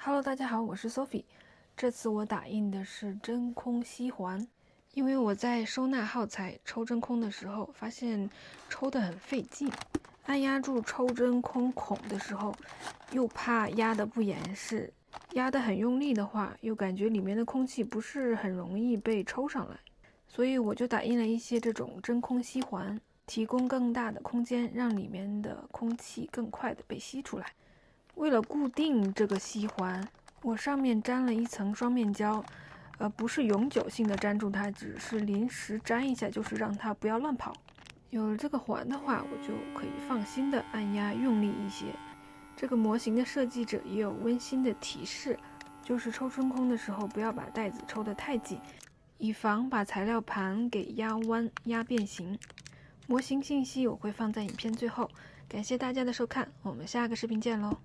Hello，大家好，我是 Sophie。这次我打印的是真空吸环，因为我在收纳耗材抽真空的时候，发现抽得很费劲。按压住抽真空孔的时候，又怕压得不严实，压得很用力的话，又感觉里面的空气不是很容易被抽上来，所以我就打印了一些这种真空吸环，提供更大的空间，让里面的空气更快地被吸出来。为了固定这个吸环，我上面粘了一层双面胶，不是永久性的粘住它，只是临时粘一下，就是让它不要乱跑。有了这个环的话，我就可以放心的按压用力一些。这个模型的设计者也有温馨的提示，就是抽真空的时候不要把带子抽得太紧，以防把材料盘给压弯、压变形。模型信息我会放在影片最后。感谢大家的收看，我们下个视频见喽！